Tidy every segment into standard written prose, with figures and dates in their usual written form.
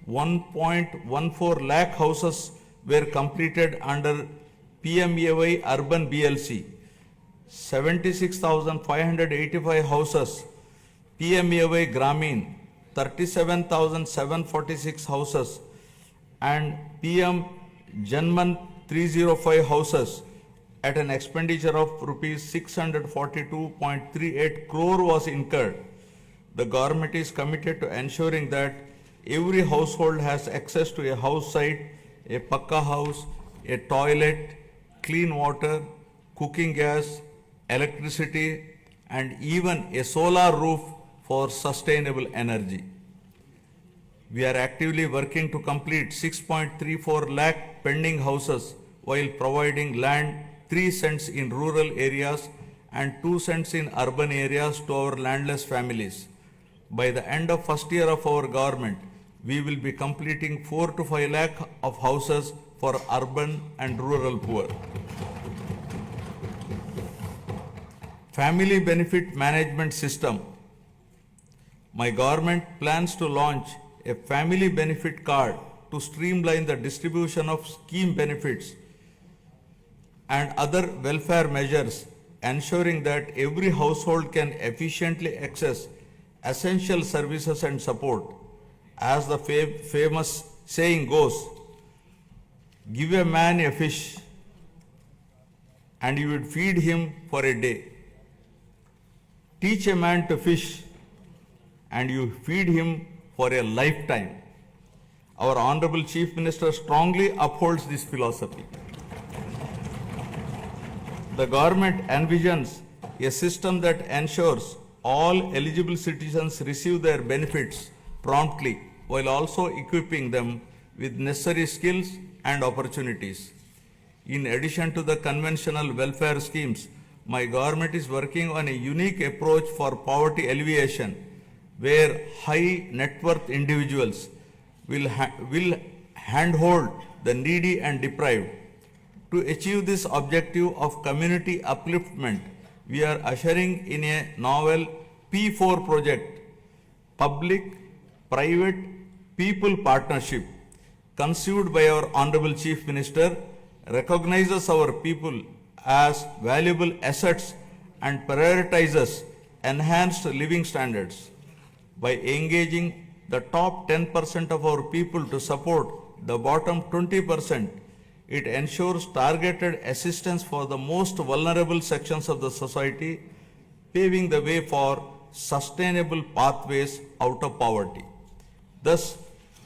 1.14 lakh houses were completed under PMAY Urban BLC. 76,585 houses, PMAY Gramin, 37,746 houses, and PM Janman 305 houses at an expenditure of rupees 642.38 crore was incurred. The government is committed to ensuring that every household has access to a house site, a pakka house, a toilet, clean water, cooking gas, electricity, and even a solar roof for sustainable energy. We are actively working to complete 6.34 lakh pending houses while providing land 3 cents in rural areas and 2 cents in urban areas to our landless families. By the end of first year of our government, we will be completing 4 to 5 lakh of houses for urban and rural poor. Family Benefit Management System. My government plans to launch a family benefit card to streamline the distribution of scheme benefits and other welfare measures, ensuring that every household can efficiently access essential services and support. As the famous saying goes, give a man a fish and you would feed him for a day. Teach a man to fish and you feed him for a lifetime. Our Honorable Chief Minister strongly upholds this philosophy. The government envisions a system that ensures all eligible citizens receive their benefits promptly while also equipping them with necessary skills and opportunities. In addition to the conventional welfare schemes, my government is working on a unique approach for poverty alleviation, where high net worth individuals will handhold the needy and deprived. To achieve this objective of community upliftment, we are ushering in a novel P4 project, Public Private People Partnership, conceived by our Honorable Chief Minister, recognizes our people as valuable assets and prioritizes enhanced living standards. By engaging the top 10% of our people to support the bottom 20%, it ensures targeted assistance for the most vulnerable sections of the society, paving the way for sustainable pathways out of poverty. Thus,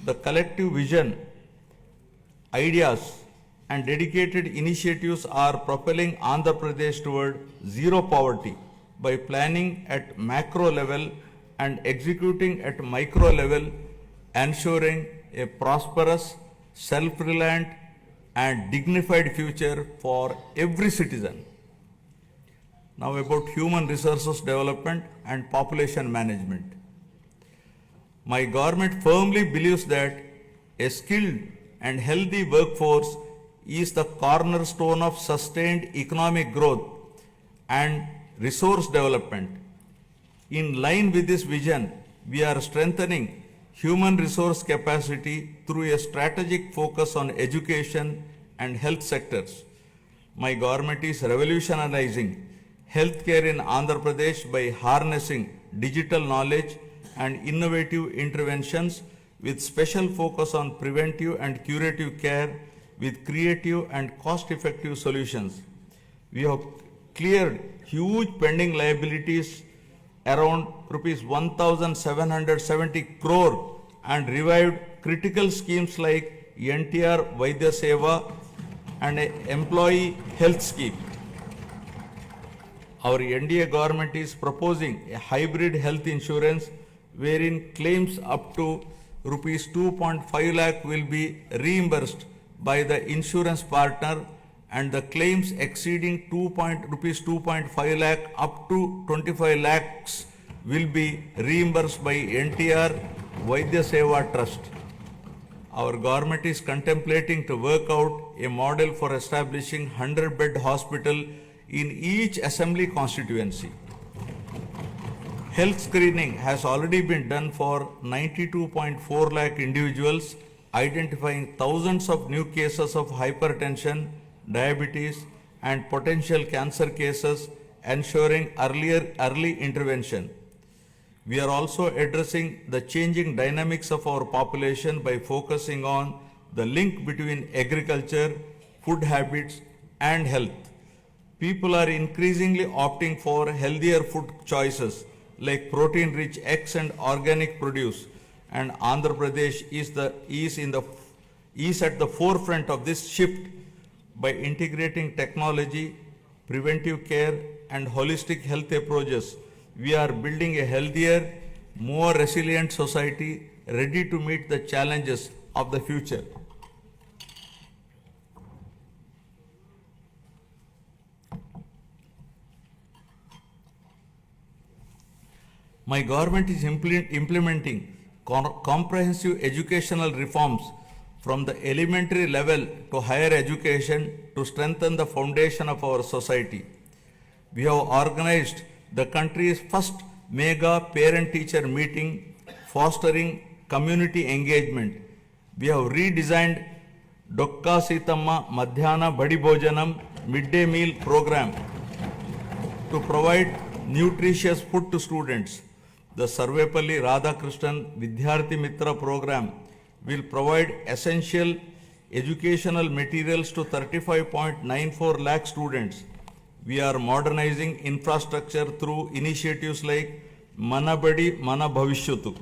the collective vision, ideas, and dedicated initiatives are propelling Andhra Pradesh toward zero poverty by planning at macro level and executing at micro level, ensuring a prosperous, self-reliant, and dignified future for every citizen. Now about human resources development and population management. My government firmly believes that a skilled and healthy workforce is the cornerstone of sustained economic growth and resource development. In line with this vision, we are strengthening human resource capacity through a strategic focus on education and health sectors. My government is revolutionizing healthcare in Andhra Pradesh by harnessing digital knowledge and innovative interventions with special focus on preventive and curative care with creative and cost-effective solutions. We have cleared huge pending liabilities around rupees 1,770 crore and revived critical schemes like NTR Vaidya Seva and an employee health scheme. Our NDA government is proposing a hybrid health insurance wherein claims up to rupees 2.5 lakh will be reimbursed by the insurance partner and the claims exceeding rupees 2.5 lakh up to 25 lakhs will be reimbursed by NTR Vaidya Seva Trust. Our government is contemplating to work out a model for establishing 100-bed hospital in each assembly constituency. Health screening has already been done for 92.4 lakh individuals, identifying thousands of new cases of hypertension, diabetes, and potential cancer cases, ensuring early intervention. We are also addressing the changing dynamics of our population by focusing on the link between agriculture, food habits, and health. People are increasingly opting for healthier food choices like protein-rich eggs and organic produce, and Andhra Pradesh is at the forefront of this shift by integrating technology, preventive care, and holistic health approaches. We are building a healthier, more resilient society ready to meet the challenges of the future. My government is implementing comprehensive educational reforms from the elementary level to higher education to strengthen the foundation of our society. We have organized the country's first mega parent-teacher meeting, fostering community engagement. We have redesigned Dokka Sitamma Madhyana Badi Bhojanam midday meal program to provide nutritious food to students. The Sarvepalli Radhakrishnan Vidyarthi Mitra program will provide essential educational materials to 35.94 lakh students. We are modernizing infrastructure through initiatives like Mana Badi Mana Bhavishyatu.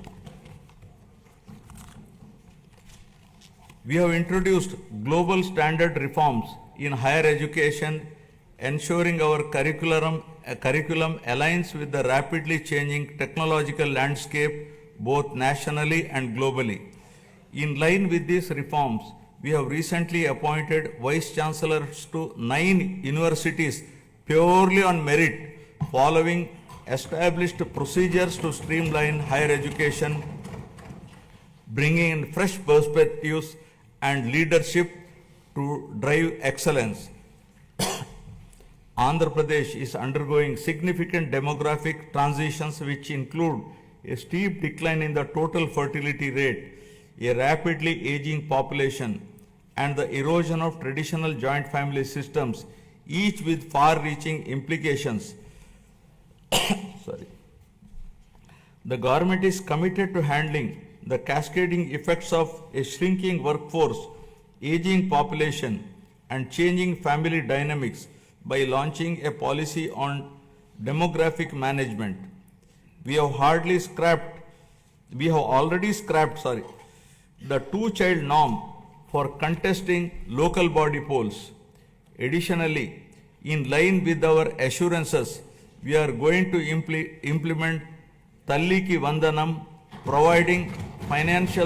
We have introduced global standard reforms in higher education, ensuring our curriculum aligns with the rapidly changing technological landscape both nationally and globally. In line with these reforms, we have recently appointed vice chancellors to 9 universities purely on merit, following established procedures to streamline higher education, bringing in fresh perspectives and leadership to drive excellence. Andhra Pradesh is undergoing significant demographic transitions which include a steep decline in the total fertility rate, a rapidly aging population, and the erosion of traditional joint family systems, each with far-reaching implications. The government is committed to handling the cascading effects of a shrinking workforce, aging population, and changing family dynamics by launching a policy on demographic management. We have already scrapped the 2-child norm for contesting local body polls. Additionally, in line with our assurances, we are going to implement Talliki Vandanam, providing financial